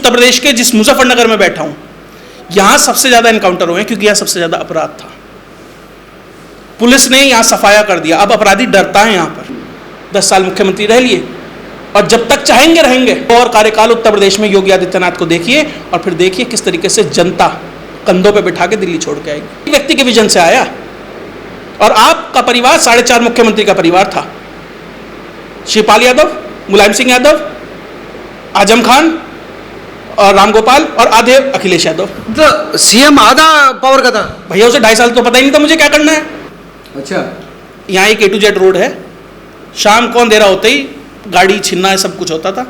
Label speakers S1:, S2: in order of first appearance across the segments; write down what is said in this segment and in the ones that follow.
S1: उत्तर प्रदेश के जिस मुजफ्फरनगर में बैठा हूँ, यहाँ सबसे ज़्यादा इनकाउंटर हुए क्योंकि यहाँ सबसे ज़्यादा अपराध था। पुलिस ने यहाँ सफाया कर दिया, अब अपराधी डरता है यहाँ पर। 10 साल मुख्यमंत्री रह लिए और जब तक चाहेंगे रहेंगे। और कार्यकाल उत्तर प्रदेश में योगी आदित्यनाथ को देखिए और फिर देखिए किस तरीके से जनता कंधों पे बिठा के दिल्ली छोड़ के आएगी। व्यक्ति के विजन से आया और आपका परिवार 4.5 मुख्यमंत्री का परिवार था। शिवपाल यादव, मुलायम सिंह यादव, आजम खान और रामगोपाल और आधे अखिलेश यादव।
S2: तो सीएम आधा पावर का था
S1: भैया, उसे 2.5 साल तो पता ही नहीं था मुझे क्या करना है।
S2: अच्छा,
S1: यहाँ एक A to Z रोड है, शाम को अंधेरा होते ही गाड़ी छीनना है, सब कुछ होता था।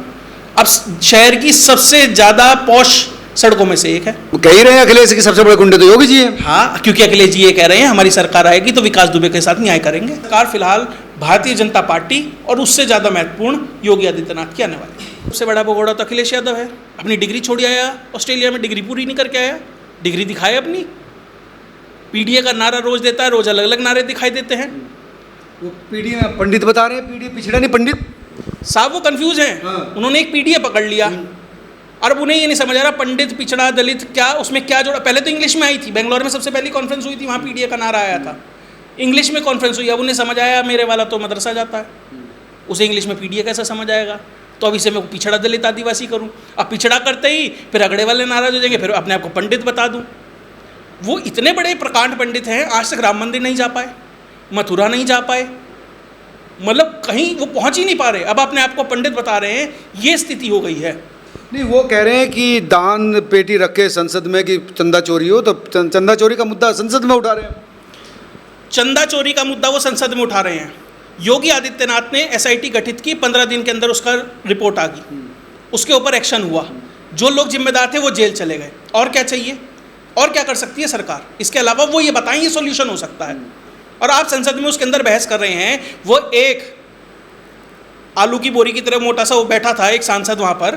S1: अब शहर की सबसे ज्यादा पॉश सड़कों में से एक है।
S2: वो कह ही रहे हैं अखिलेश की सबसे बड़े गुंडे तो योगी जी हैं।
S1: हाँ, क्योंकि अखिलेश जी ये कह रहे हैं हमारी सरकार आएगी तो विकास दुबे के साथ न्याय करेंगे। सरकार फिलहाल भारतीय जनता पार्टी और उससे ज्यादा महत्वपूर्ण योगी आदित्यनाथ की आने वाली है। सबसे बड़ा भगोड़ा तो अखिलेश यादव है। अपनी डिग्री छोड़ आया ऑस्ट्रेलिया में, डिग्री पूरी नहीं करके आया। डिग्री दिखाए अपनी। पीडीए का नारा रोज देता है, रोज अलग अलग नारे दिखाई देते हैं।
S2: वो पीडीए में पंडित बता रहे हैं, पीडीए पिछड़ा नहीं पंडित
S1: साहब, वो कंफ्यूज हैं।
S2: हाँ।
S1: उन्होंने एक पीडीए पकड़ लिया और अब उन्हें ये नहीं समझ आ रहा पंडित, पिछड़ा, दलित क्या उसमें क्या जोड़ा। पहले तो इंग्लिश में आई थी, बेंगलोर में सबसे पहली कॉन्फ्रेंस हुई थी, वहाँ पीडीए का नारा आया था। इंग्लिश में कॉन्फ्रेंस हुई, अब उन्हें समझ आया मेरे वाला तो मदरसा जाता है, उसे इंग्लिश में पीडीए कैसे समझ आएगा, तो अब इसे मैं पिछड़ा दलित आदिवासी करूँ। अब पिछड़ा करते ही फिर अगड़े वाले नाराज हो जाएंगे, फिर अपने आप को पंडित बता दूँ। वो इतने बड़े प्रकांड पंडित हैं, आज तक राम मंदिर नहीं जा पाए, मथुरा नहीं जा पाए, मतलब कहीं वो पहुंच ही नहीं पा रहे। अब अपने आप को पंडित बता रहे हैं, ये स्थिति हो गई है।
S2: नहीं, वो कह रहे हैं कि दान पेटी रखे संसद में कि चंदा चोरी हो, तो चंदा चोरी का मुद्दा संसद में उठा रहे हैं।
S1: चंदा चोरी का मुद्दा वो संसद में उठा रहे हैं। योगी आदित्यनाथ ने एसआईटी गठित की, 15 दिन के अंदर उसका रिपोर्ट आ गई, उसके ऊपर एक्शन हुआ। जो लोग जिम्मेदार थे वो जेल चले गए। और क्या चाहिए, और क्या कर सकती है सरकार इसके अलावा? वो ये बताएं ये सॉल्यूशन हो सकता है। और आप संसद में उसके अंदर बहस कर रहे हैं। वो एक आलू की बोरी की तरह मोटा सा वो बैठा था एक सांसद वहाँ पर,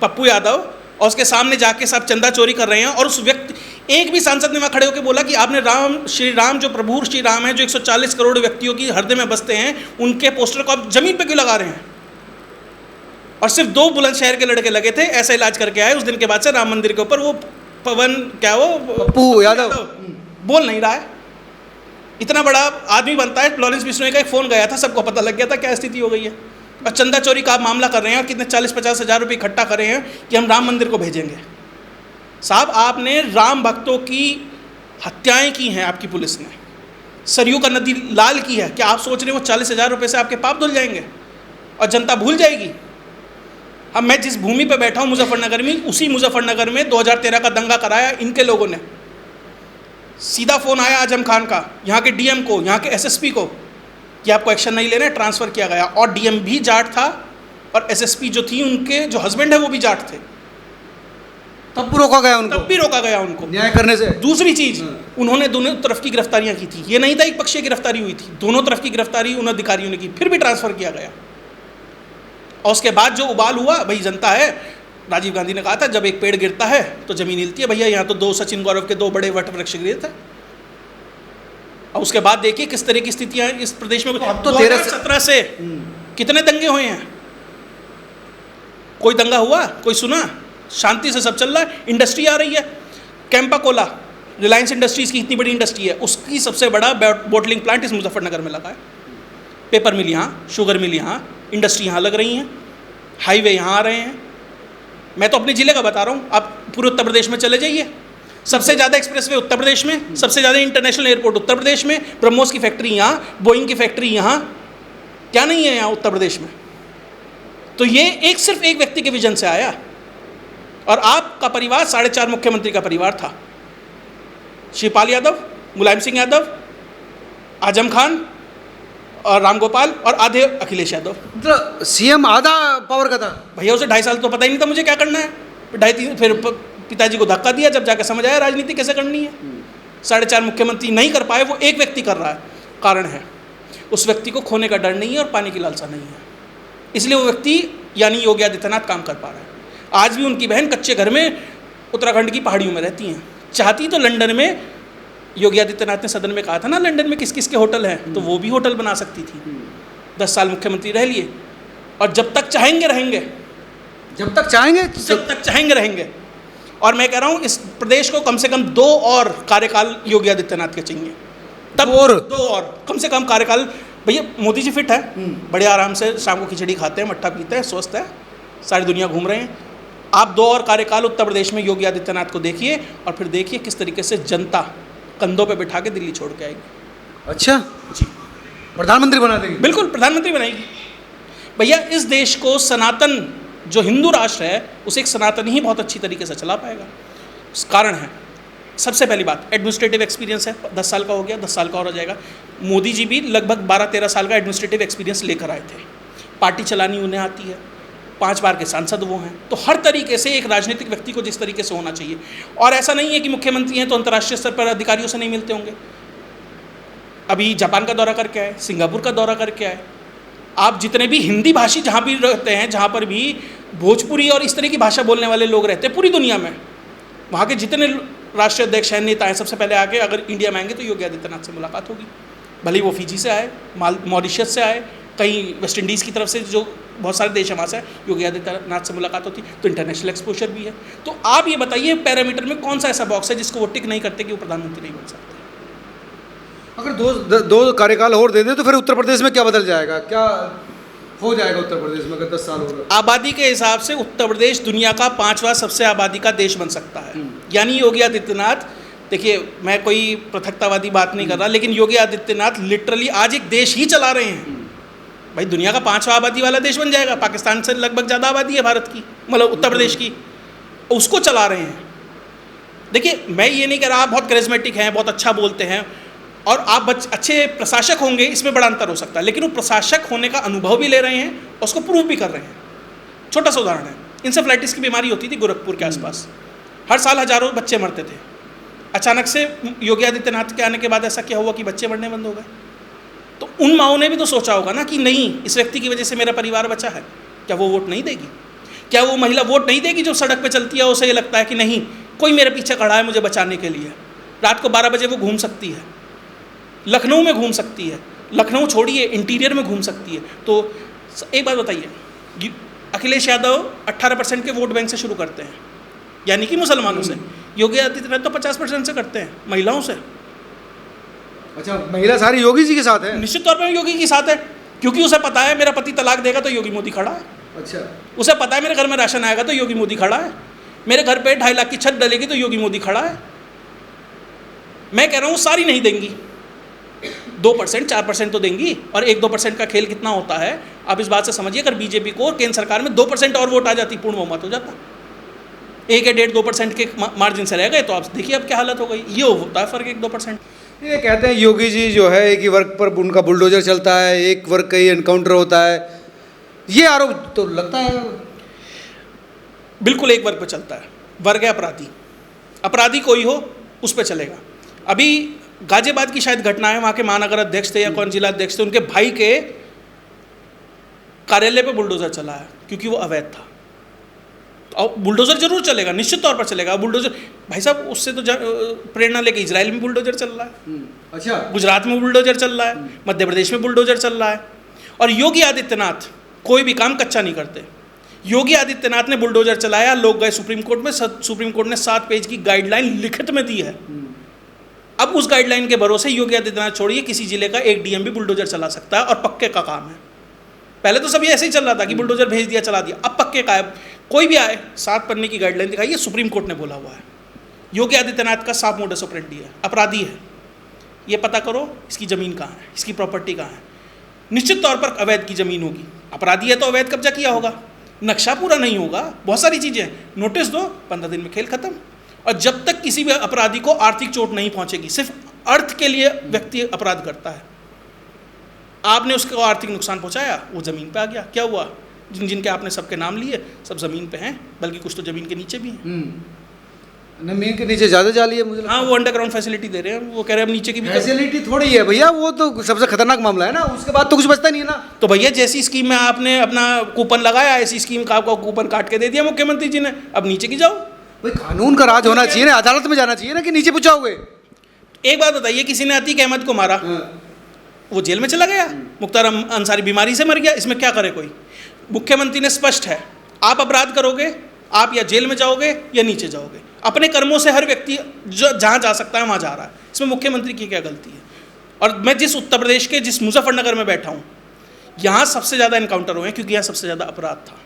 S1: पप्पू यादव, और उसके सामने जाके सब चंदा चोरी कर रहे हैं। और उस व्यक्ति, एक भी सांसद ने वहाँ खड़े होकर बोला कि आपने श्री राम जो प्रभु श्री राम है, जो 140 करोड़ व्यक्तियों की हृदय में बसते हैं, उनके पोस्टर को आप जमीन पे क्यों लगा रहे हैं? और सिर्फ 2 बुलंदशहर के लड़के लगे थे, ऐसा इलाज करके आए। उस दिन के बाद से राम मंदिर के ऊपर वो पवन क्या वो
S2: पप्पू यादव
S1: बोल नहीं रहा है। इतना बड़ा आदमी बनता है। लॉरेंस बिश्नोई का एक फ़ोन गया था, सबको पता लग गया था क्या स्थिति हो गई है। और चंदा चोरी का आप मामला कर रहे हैं और कितने 40-50 हज़ार रुपये इकट्ठा करे हैं कि हम राम मंदिर को भेजेंगे। साहब, आपने राम भक्तों की हत्याएं की हैं, आपकी पुलिस ने सरयू का नदी लाल की है। क्या आप सोच रहे हो 40,000 रुपये से आपके पाप धुल जाएंगे और जनता भूल जाएगी? अब मैं जिस भूमि पर बैठा हूँ मुजफ्फरनगर में, उसी मुजफ्फरनगर में 2013 का दंगा कराया इनके लोगों ने। सीधा फ़ोन आया आजम खान का, यहाँ के डीएम को, यहाँ के एसएसपी को, कि आपको एक्शन नहीं लेना है, ट्रांसफ़र किया गया। और डीएम भी जाट था और एसएसपी जो थी, उनके जो हस्बैंड है वो भी जाट थे।
S2: तब भी रोका गया उनको,
S1: तब भी रोका गया उनको
S2: न्याय करने से।
S1: दूसरी चीज़, उन्होंने दोनों तरफ की गिरफ्तारियाँ की थी। ये नहीं था एक पक्षीय गिरफ्तारी हुई थी, दोनों तरफ की गिरफ्तारी उन अधिकारियों ने की, फिर भी ट्रांसफ़र किया गया। और उसके बाद जो उबाल हुआ, भाई जनता है, राजीव गांधी ने कहा था जब एक पेड़ गिरता है तो ज़मीन हिलती है। भैया, यहाँ तो 2 सचिन गौरव के 2 बड़े वट वृक्ष गिरे थे। और उसके बाद देखिए किस तरह की स्थितियाँ इस प्रदेश में।
S2: अब तो
S1: 2017 से कितने दंगे हुए हैं? कोई दंगा हुआ? कोई सुना? शांति से सब चल रहा है। इंडस्ट्री आ रही है, कैंपा कोला, रिलायंस इंडस्ट्रीज़ की इतनी बड़ी इंडस्ट्री है, उसकी सबसे बड़ा बॉटलिंग प्लांट इस मुजफ्फरनगर में लगा है। पेपर मिल यहाँ, शुगर मिल यहाँ, इंडस्ट्री यहाँ लग रही हैं, हाईवे यहाँ आ रहे हैं। मैं तो अपने ज़िले का बता रहा हूँ, आप पूरे उत्तर प्रदेश में चले जाइए। सबसे ज़्यादा एक्सप्रेसवे उत्तर प्रदेश में, सबसे ज़्यादा इंटरनेशनल एयरपोर्ट उत्तर प्रदेश में, ब्रह्मोस की फैक्ट्री यहाँ, बोइंग की फैक्ट्री यहाँ, क्या नहीं है यहाँ उत्तर प्रदेश में? तो ये सिर्फ एक व्यक्ति के विजन से आया। और आपका परिवार 4.5 मुख्यमंत्री का परिवार था। शिवपाल यादव, मुलायम सिंह यादव, आजम खान और रामगोपाल और आधे अखिलेश यादव।
S2: तो सीएम आधा पावर का था
S1: भैया, उसे 2.5 साल तो पता ही नहीं था मुझे क्या करना है। 2.5-3 फिर पिताजी को धक्का दिया, जब जाकर समझ आया राजनीति कैसे करनी है। 4.5 मुख्यमंत्री नहीं कर पाए, वो एक व्यक्ति कर रहा है। कारण है, उस व्यक्ति को खोने का डर नहीं है और पाने की लालसा नहीं है, इसलिए वो व्यक्ति यानी योगी आदित्यनाथ काम कर पा रहा है। आज भी उनकी बहन कच्चे घर में उत्तराखंड की पहाड़ियों में रहती हैं। चाहती तो लंदन में, योगी आदित्यनाथ ने सदन में कहा था ना लंदन में किस किस के होटल हैं, तो वो भी होटल बना सकती थी। 10 साल मुख्यमंत्री रह लिए और जब तक चाहेंगे रहेंगे।
S2: जब तक चाहेंगे
S1: जब तक चाहेंगे रहेंगे। और मैं कह रहा हूँ इस प्रदेश को कम से कम 2 और कार्यकाल योगी आदित्यनाथ के चाहिए, तब दो और कम से कम कार्यकाल। भैया मोदी जी फिट है, बड़े आराम से शाम को खिचड़ी खाते हैं, मट्ठा पीते हैं, स्वस्थ है, सारी दुनिया घूम रहे हैं। आप 2 और कार्यकाल उत्तर प्रदेश में योगी आदित्यनाथ को देखिए और फिर देखिए किस तरीके से जनता कंधों पे बिठा के दिल्ली छोड़ के आएगी।
S2: अच्छा
S1: जी,
S2: प्रधानमंत्री बना देंगे?
S1: बिल्कुल प्रधानमंत्री बनाएगी। भैया इस देश को सनातन जो हिंदू राष्ट्र है उसे एक सनातन ही बहुत अच्छी तरीके से चला पाएगा। कारण है, सबसे पहली बात एडमिनिस्ट्रेटिव एक्सपीरियंस है, 10 साल का हो गया, 10 साल का और हो जाएगा। मोदी जी भी लगभग 12-13 साल का एडमिनिस्ट्रेटिव एक्सपीरियंस लेकर आए थे। पार्टी चलानी उन्हें आती है, 5 बार के सांसद वो हैं, तो हर तरीके से एक राजनीतिक व्यक्ति को जिस तरीके से होना चाहिए। और ऐसा नहीं है कि मुख्यमंत्री हैं तो अंतर्राष्ट्रीय स्तर पर अधिकारियों से नहीं मिलते होंगे। अभी जापान का दौरा करके आए, सिंगापुर का दौरा करके आए। आप जितने भी हिंदी भाषी जहाँ भी रहते हैं, जहाँ पर भी भोजपुरी और इस तरह की भाषा बोलने वाले लोग रहते हैं पूरी दुनिया में, वहाँ के जितने राष्ट्रीय अध्यक्ष हैं, नेता हैं, सबसे पहले आके अगर इंडिया में आएंगे तो योगी आदित्यनाथ से मुलाकात होगी। भले ही वो फिजी से आए, मॉरिशस से आए, कहीं वेस्ट इंडीज़ की तरफ से, जो बहुत सारे देश हैं वहाँ से योगी आदित्यनाथ से मुलाकात होती, तो इंटरनेशनल एक्सपोजर भी है। तो आप ये बताइए पैरामीटर में कौन सा ऐसा बॉक्स है जिसको वो टिक नहीं करते कि वो प्रधानमंत्री नहीं बन सकते।
S2: अगर दो कार्यकाल और दे दे तो फिर उत्तर प्रदेश में क्या बदल जाएगा, क्या हो जाएगा उत्तर प्रदेश में अगर 10 साल हो?
S1: आबादी के हिसाब से उत्तर प्रदेश दुनिया का 5वां सबसे आबादी का देश बन सकता है। यानी योगी आदित्यनाथ, देखिए मैं कोई पृथकतावादी बात नहीं कर रहा, लेकिन योगी आदित्यनाथ लिटरली आज एक देश ही चला रहे हैं। भाई दुनिया का 5वां आबादी वाला देश बन जाएगा, पाकिस्तान से लगभग ज़्यादा आबादी है भारत की, मतलब उत्तर प्रदेश की, उसको चला रहे हैं। देखिए मैं ये नहीं कह रहा आप बहुत करिश्मेटिक हैं, बहुत अच्छा बोलते हैं और आप अच्छे प्रशासक होंगे, इसमें बड़ा अंतर हो सकता है, लेकिन वो प्रशासक होने का अनुभव भी ले रहे हैं और उसको प्रूव भी कर रहे हैं। छोटा सा उदाहरण है, इंसेफ्लाइटिस की बीमारी होती थी गोरखपुर के आसपास, हर साल हजारों बच्चे मरते थे। अचानक से योगी आदित्यनाथ के आने के बाद ऐसा क्या हुआ कि बच्चे मरने बंद हो गए? तो उन माओं ने भी तो सोचा होगा ना कि नहीं, इस व्यक्ति की वजह से मेरा परिवार बचा है। क्या वो वोट नहीं देगी? क्या वो महिला वोट नहीं देगी जो सड़क पे चलती है, उसे ये लगता है कि नहीं कोई मेरे पीछे खड़ा है मुझे बचाने के लिए? रात को 12 बजे वो घूम सकती है, लखनऊ में घूम सकती है, लखनऊ छोड़िए इंटीरियर में घूम सकती है। तो एक बात बताइए, अखिलेश यादव 18% के वोट बैंक से शुरू करते हैं, यानी कि मुसलमानों से। योगी आदित्यनाथ तो 50% से करते हैं, महिलाओं से।
S2: अच्छा, महिला सारी योगी जी के साथ है?
S1: निश्चित तौर पर योगी के साथ है, क्योंकि उसे पता है मेरा पति तलाक देगा तो योगी मोदी खड़ा है।
S2: अच्छा,
S1: उसे पता है मेरे घर में राशन आएगा तो योगी मोदी खड़ा है, मेरे घर पे 2.5 लाख की छत डलेगी तो योगी मोदी खड़ा है। मैं कह रहा हूँ सारी नहीं देंगी, 2% 4% तो देंगी। और 1-2% का खेल कितना होता है आप इस बात से समझिए। अगर बीजेपी को केंद्र सरकार में 2% और वोट आ जाती, पूर्ण बहुमत हो जाता, 1 या 1.5-2% के मार्जिन से रह गए, तो आप देखिए अब क्या हालत हो गई। ये होता है फर्क 1-2%।
S2: ये कहते हैं योगी जी जो है एक ही वर्ग पर उनका बुलडोजर चलता है, एक वर्ग का ही एनकाउंटर होता है, ये आरोप तो लगता है।
S1: बिल्कुल एक वर्ग पर चलता है, वर्ग है अपराधी, अपराधी कोई हो उस पर चलेगा। अभी गाजियाबाद की शायद घटना है, वहाँ के महानगर अध्यक्ष थे या कौन जिला अध्यक्ष थे, उनके भाई के कार्यालय पे बुलडोजर चला है क्योंकि वो अवैध था। और बुलडोजर जरूर चलेगा, निश्चित तौर पर चलेगा बुलडोजर। भाई साहब उससे तो प्रेरणा लेके इजराइल में बुलडोजर चल रहा है,
S2: अच्छा,
S1: गुजरात में बुलडोजर चल रहा है, मध्य प्रदेश में बुलडोजर चल रहा है। और योगी आदित्यनाथ कोई भी काम कच्चा नहीं करते। योगी आदित्यनाथ ने बुलडोजर चलाया, लोग गए सुप्रीम कोर्ट में, सुप्रीम कोर्ट ने 7 पेज की गाइडलाइन लिखित में दी है। अब उस गाइडलाइन के भरोसे योगी आदित्यनाथ छोड़िए किसी जिले का एक डीएम भी बुलडोजर चला सकता है और पक्के का काम है। पहले तो सब ये ऐसे ही चल रहा था कि बुलडोजर भेज दिया चला दिया, अब पक्के का है। कोई भी आए 7 पन्ने की गाइडलाइन दिखाइए, सुप्रीम कोर्ट ने बोला हुआ है। योगी आदित्यनाथ का साफ मोडस ऑपरेंडी है, अपराधी है, ये पता करो इसकी ज़मीन कहाँ है, इसकी प्रॉपर्टी कहाँ है। निश्चित तौर पर अवैध की ज़मीन होगी, अपराधी है तो अवैध कब्जा किया होगा, नक्शा पूरा नहीं होगा, बहुत सारी चीज़ें, नोटिस दो, 15 दिन में खेल खत्म। और जब तक किसी भी अपराधी को आर्थिक चोट नहीं पहुंचेगी, सिर्फ अर्थ के लिए व्यक्ति अपराध करता है, आपने उसको आर्थिक नुकसान पहुंचाया, वो ज़मीन पे आ गया, क्या हुआ? जिनके आपने सबके नाम लिए सब ज़मीन पे हैं, बल्कि कुछ तो ज़मीन के नीचे भी हैं।
S2: जमीन के नीचे ज़्यादा जाली है मुझे।
S1: हाँ, वो अंडरग्राउंड फैसिलिटी दे रहे हैं, वो कह रहे हैं अब नीचे की भी
S2: फैसिलिटी थोड़ी है भैया, वो तो सबसे खतरनाक मामला है ना, उसके बाद तो कुछ बचता नहीं है ना।
S1: तो भैया जैसी स्कीम में आपने अपना कूपन लगाया, ऐसी स्कीम का आपका कूपन काट के दे दिया मुख्यमंत्री जी ने, अब नीचे की जाओ।
S2: भाई कानून का राज होना चाहिए ना, अदालत में जाना चाहिए ना कि नीचे पूछाओगे।
S1: एक बात बताइए, किसी ने अतीक अहमद को मारा, वो जेल में चला गया, मुख्तार अंसारी बीमारी से मर गया, इसमें क्या करे कोई? मुख्यमंत्री ने स्पष्ट है, आप अपराध करोगे, आप या जेल में जाओगे या नीचे जाओगे। अपने कर्मों से हर व्यक्ति जो जहाँ जा सकता है वहाँ जा रहा है, इसमें मुख्यमंत्री की क्या गलती है? और मैं जिस उत्तर प्रदेश के जिस मुजफ्फरनगर में बैठा हूँ, यहाँ सबसे ज़्यादा इनकाउंटर हुए हैं क्योंकि यहाँ सबसे ज़्यादा अपराध था।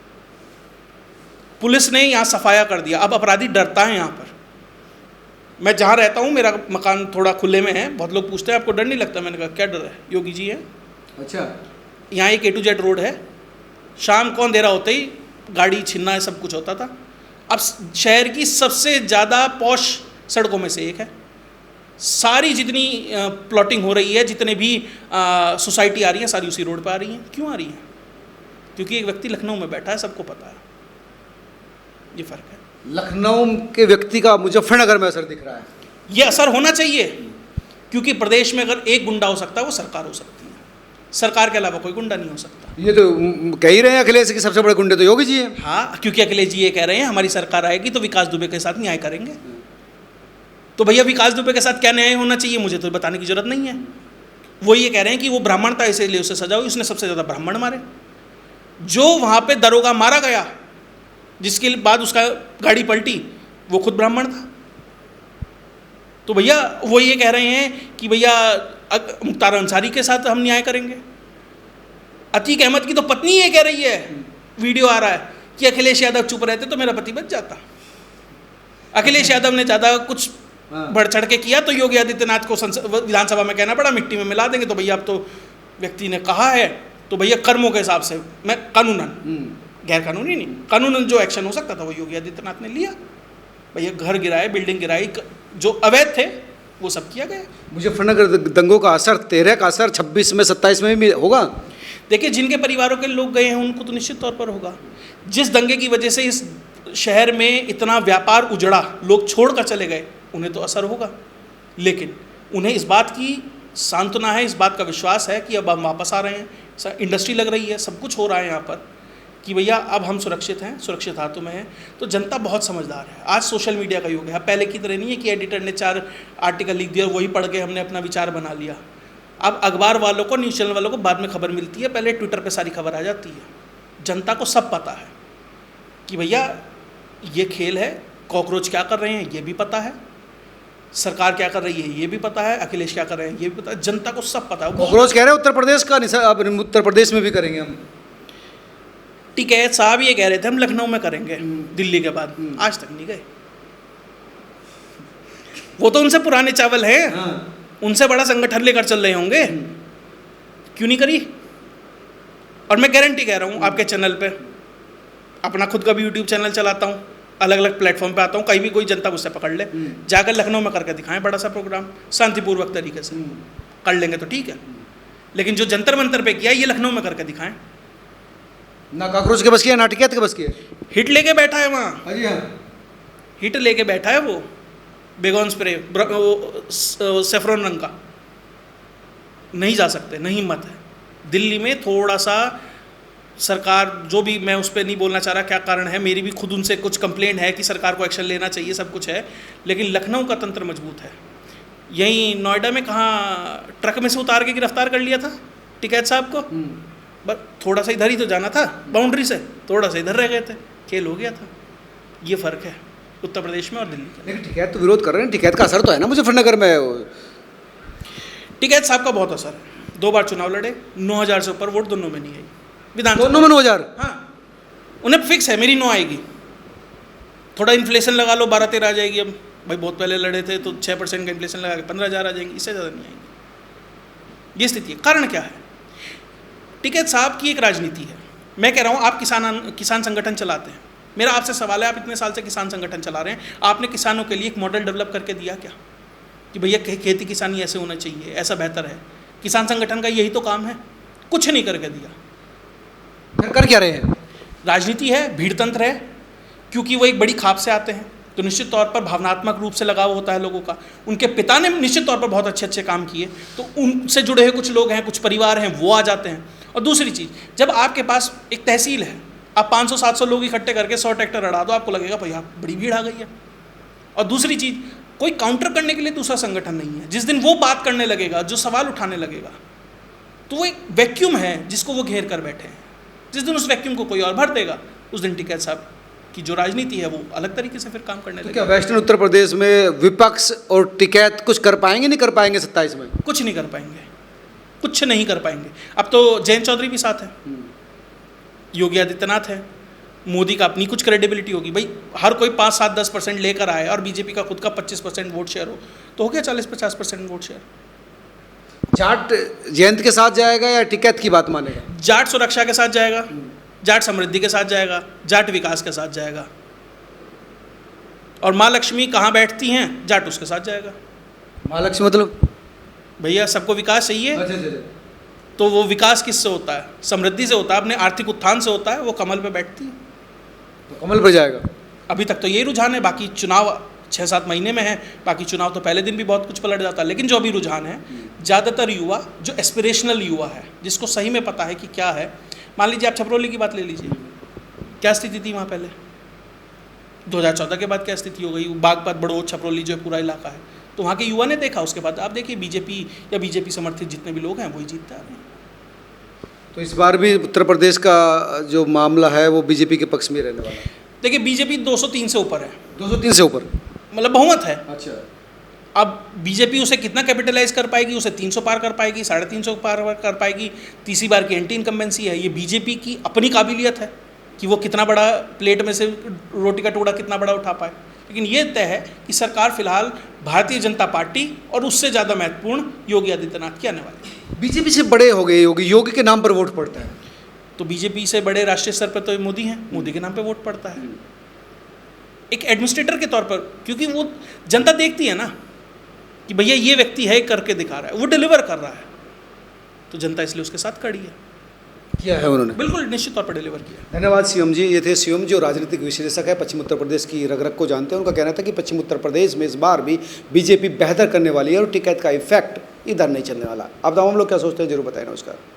S1: पुलिस ने यहाँ सफाया कर दिया, अब अपराधी डरता है यहाँ पर। मैं जहाँ रहता हूँ, मेरा मकान थोड़ा खुले में है, बहुत लोग पूछते हैं आपको डर नहीं लगता? मैंने कहा क्या डर है, योगी जी है।
S2: अच्छा,
S1: यहाँ एक A to Z रोड है, शाम को अंधेरा होते ही गाड़ी छीनना है, सब कुछ होता था। अब शहर की सबसे ज़्यादा पॉश सड़कों में से एक है। सारी जितनी प्लॉटिंग हो रही है, जितने भी सोसाइटी आ रही है, सारी उसी रोड पर आ रही हैं। क्यों आ रही हैं? क्योंकि एक व्यक्ति लखनऊ में बैठा है, सबको पता है। ये फ़र्क है।
S2: लखनऊ के व्यक्ति का मुजफ्फरनगर में असर दिख रहा है।
S1: ये असर होना चाहिए, क्योंकि प्रदेश में अगर एक गुंडा हो सकता है वो सरकार हो सकती है, सरकार के अलावा कोई गुंडा नहीं हो सकता।
S2: ये तो कह ही रहे हैं अखिलेश के सबसे बड़े गुंडे तो योगी जी हैं।
S1: हाँ, क्योंकि अखिलेश जी ये कह रहे हैं हमारी सरकार आएगी तो विकास दुबे के साथ न्याय करेंगे। तो भैया विकास दुबे के साथ क्या न्याय होना चाहिए, मुझे तो बताने की जरूरत नहीं है। वो ये कह रहे हैं कि वो ब्राह्मण था इसलिए उसे सजा हुई, उसने सबसे ज़्यादा ब्राह्मण मारे। जो वहाँ पे दरोगा मारा गया, जिसके बाद उसका गाड़ी पलटी, वो खुद ब्राह्मण था। तो भैया वो ये कह रहे हैं कि भैया मुख्तार अंसारी के साथ हम न्याय करेंगे। अतीक अहमद की तो पत्नी ये कह रही है, वीडियो आ रहा है कि अखिलेश यादव चुप रहते तो मेरा पति बच जाता। अखिलेश यादव ने ज़्यादा कुछ बढ़ चढ़ के किया तो योगी आदित्यनाथ को विधानसभा में कहना पड़ा मिट्टी में मिला देंगे। तो भैया अब तो व्यक्ति ने कहा है, तो भैया कर्मों के हिसाब से, मैं कानूनन, गैर कानूनी नहीं, कानूनन जो एक्शन हो सकता था वो योगी आदित्यनाथ ने लिया। भैया घर गिराए, बिल्डिंग गिराई, जो अवैध थे वो सब किया गया।
S2: मुजफ्फरनगर दंगों का असर 13 का असर 26 में 27 में भी होगा।
S1: देखिए, जिनके परिवारों के लोग गए हैं उनको तो निश्चित तौर पर होगा। जिस दंगे की वजह से इस शहर में इतना व्यापार उजड़ा, लोग छोड़ कर चले गए, उन्हें तो असर होगा। लेकिन उन्हें इस बात की सांत्वना है, इस बात का विश्वास है कि अब हम वापस आ रहे हैं, इंडस्ट्री लग रही है, सब कुछ हो रहा है यहाँ पर, कि भैया अब हम सुरक्षित हैं, सुरक्षित हाथों में हैं। तो जनता बहुत समझदार है। आज सोशल मीडिया का युग है। पहले की तरह नहीं है कि एडिटर ने 4 आर्टिकल लिख दिया, वही पढ़ के हमने अपना विचार बना लिया। अब अखबार वालों को, न्यूज़ चैनल वालों को बाद में खबर मिलती है, पहले ट्विटर पे सारी खबर आ जाती है। जनता को सब पता है कि भैया ये खेल है, कॉकरोच क्या कर रहे हैं ये भी पता है, सरकार क्या कर रही है ये भी पता है, अखिलेश क्या कर रहे हैं ये भी पता है, जनता को सब पता है।
S2: कॉकरोच कह रहे हैं उत्तर प्रदेश का, अब उत्तर प्रदेश में भी करेंगे हम।
S1: टिकैत साहब ये कह रहे थे हम लखनऊ में करेंगे दिल्ली के बाद, आज तक नहीं गए। वो तो उनसे पुराने चावल हैं, उनसे बड़ा संगठन लेकर चल रहे होंगे, क्यों नहीं करी? और मैं गारंटी कह रहा हूँ, आपके चैनल पे, अपना खुद का भी यूट्यूब चैनल चलाता हूँ, अलग अलग प्लेटफॉर्म पे आता हूँ, कहीं भी कोई जनता मुझसे पकड़ ले, जाकर लखनऊ में करके दिखाएं बड़ा सा प्रोग्राम, शांतिपूर्वक तरीके से कर लेंगे तो ठीक है। लेकिन जो जंतर मंतर पे किया ये लखनऊ में करके दिखाएं।
S2: ना कॉकरोच के बस की है, ना टिकैत के बस की है।
S1: हिट लेके बैठा है वहाँ,
S2: अजी हाँ,
S1: हिट लेके बैठा है वो, बेगोन स्प्रे, सेफ्रॉन रंग का। नहीं जा सकते, नहीं हिम्मत है। दिल्ली में थोड़ा सा सरकार, जो भी, मैं उस पर नहीं बोलना चाह रहा क्या कारण है, मेरी भी खुद उनसे कुछ कंप्लेंट है कि सरकार को एक्शन लेना चाहिए, सब कुछ है, लेकिन लखनऊ का तंत्र मजबूत है। यहीं नोएडा में कहाँ ट्रक में से उतार के गिरफ्तार कर लिया था टिकैत साहब को, बस थोड़ा सा इधर ही तो जाना था, बाउंड्री से थोड़ा सा इधर रह गए थे, खेल हो गया था। ये फ़र्क है उत्तर प्रदेश में और दिल्ली का।
S2: लेकिन टिकैत तो विरोध कर रहे हैं, टिकैत का असर तो है ना मुजफ्फरनगर में।
S1: टिकैत साहब का बहुत असर है, 2 बार चुनाव लड़े, 9,000 से ऊपर वोट दोनों में नहीं आई विधानसभा।
S2: दोनों में 9,000?
S1: हाँ, उन्हें फिक्स है मेरी 9 आएगी, थोड़ा इन्फ्लेशन लगा लो 12-13 आ जाएगी। अब भाई बहुत पहले लड़े थे तो 6% का इन्फ्लेशन लगा के 15,000 आ जाएंगी, इससे ज़्यादा नहीं आएंगी। ये स्थिति है। कारण क्या है? टिकैत साहब की एक राजनीति है। मैं कह रहा हूँ आप किसान संगठन चलाते हैं, मेरा आपसे सवाल है, आप इतने साल से किसान संगठन चला रहे हैं, आपने किसानों के लिए एक मॉडल डेवलप करके दिया क्या कि भैया खेती किसानी ऐसे होना चाहिए, ऐसा बेहतर है? किसान संगठन का यही तो काम है, कुछ नहीं करके दिया।
S2: फिर कर क्या रहे हैं?
S1: राजनीति है, भीड़तंत्र है, क्योंकि वो एक बड़ी खाप से आते हैं तो निश्चित तौर पर भावनात्मक रूप से लगाव होता है लोगों का। उनके पिता ने निश्चित तौर पर बहुत अच्छे काम किए तो उनसे जुड़े हुए कुछ लोग हैं, कुछ परिवार हैं, वो आ जाते हैं। और दूसरी चीज़, जब आपके पास एक तहसील है, आप 500-700 लोग इकट्ठे करके 100 ट्रैक्टर अड़ा दो, आपको लगेगा भैया बड़ी भीड़ आ गई है। और दूसरी चीज़, कोई काउंटर करने के लिए दूसरा संगठन नहीं है। जिस दिन वो बात करने लगेगा, जो सवाल उठाने लगेगा, तो वो एक वैक्यूम है जिसको वो घेर कर बैठे हैं। जिस दिन उस वैक्यूम को कोई और भर देगा, उस दिन टिकैत साहब की जो राजनीति है वो अलग तरीके से फिर काम करने
S2: तो
S1: लगी।
S2: क्या वेस्टर्न उत्तर प्रदेश में विपक्ष और टिकैत कुछ कर पाएंगे, नहीं कर पाएंगे 27 में?
S1: कुछ नहीं कर पाएंगे, कुछ नहीं कर पाएंगे। अब तो जयंत चौधरी भी साथ है, योगी आदित्यनाथ है, मोदी का अपनी कुछ क्रेडिबिलिटी होगी। भाई हर कोई 5-7-10% लेकर आए और बीजेपी का खुद का 25% वोट शेयर हो तो हो गया 40-50% वोट शेयर।
S2: जाट जयंत के साथ जाएगा या टिकैत की बात मानेगा?
S1: जाट सुरक्षा के साथ जाएगा, जाट समृद्धि के साथ जाएगा, जाट विकास के साथ जाएगा। और माँ लक्ष्मी कहाँ बैठती हैं, जाट उसके साथ जाएगा।
S2: महालक्ष्मी मतलब?
S1: भैया सबको विकास चाहिए,
S2: अच्छा।
S1: तो वो विकास किससे होता है? समृद्धि से होता है, अपने आर्थिक उत्थान से होता है। वो कमल पे बैठती है,
S2: तो कमल पर जाएगा।
S1: अभी तक तो यही रुझान है। बाकी चुनाव 6-7 महीने में है, बाकी चुनाव तो पहले दिन भी बहुत कुछ पलट जाता है। लेकिन जो अभी रुझान है, ज़्यादातर युवा जो एस्पिरेशनल युवा है, जिसको सही में पता है कि क्या है। मान लीजिए आप छपरौली की बात ले लीजिए, क्या स्थिति थी वहाँ पहले, 2014 के बाद क्या स्थिति हो गई। बागपत, बड़ौद, छपरौली जो पूरा इलाका है, तो वहाँ के युवा ने देखा। उसके बाद आप देखिए बीजेपी या बीजेपी समर्थित जितने भी लोग हैं वही जीतते आ रहे हैं।
S2: तो इस बार भी उत्तर प्रदेश का जो मामला है वो बीजेपी के पक्ष में रहने वाला है।
S1: देखिए बीजेपी 203 से ऊपर है,
S2: 203 से ऊपर
S1: मतलब बहुमत है।
S2: अच्छा।
S1: अब बीजेपी उसे कितना कैपिटलाइज कर पाएगी, उसे 300 पार कर पाएगी, 350 पार कर पाएगी। तीसरी बार की एंटी इनकम्बेंसी है, ये बीजेपी की अपनी काबिलियत है कि वो कितना बड़ा प्लेट में से रोटी का टुकड़ा कितना बड़ा उठा पाए। लेकिन ये तय है कि सरकार फिलहाल भारतीय जनता पार्टी और उससे ज़्यादा महत्वपूर्ण योगी आदित्यनाथ की आने वाली है।
S2: बीजेपी से बड़े हो गए योगी, योगी के नाम पर वोट पड़ता है।
S1: तो बीजेपी से बड़े राष्ट्रीय स्तर पर तो मोदी हैं, मोदी के नाम पे वोट पड़ता है एक एडमिनिस्ट्रेटर के तौर पर, क्योंकि वो जनता देखती है ना कि भैया ये व्यक्ति है, करके दिखा रहा है, वो डिलीवर कर रहा है, तो जनता इसलिए उसके साथ खड़ी है।
S2: किया है उन्होंने,
S1: बिल्कुल निश्चित तौर पर डिलीवर किया।
S2: धन्यवाद शिवम जी। ये थे शिवम जो राजनीतिक विश्लेषक है, पश्चिम उत्तर प्रदेश की रग रग को जानते हैं। उनका कहना था कि पश्चिम उत्तर प्रदेश में इस बार भी बीजेपी बेहतर करने वाली है और टिकैत का इफेक्ट इधर नहीं चलने वाला। अब तमाम लोग क्या सोचते हैं जरूर बताएं। नमस्कार।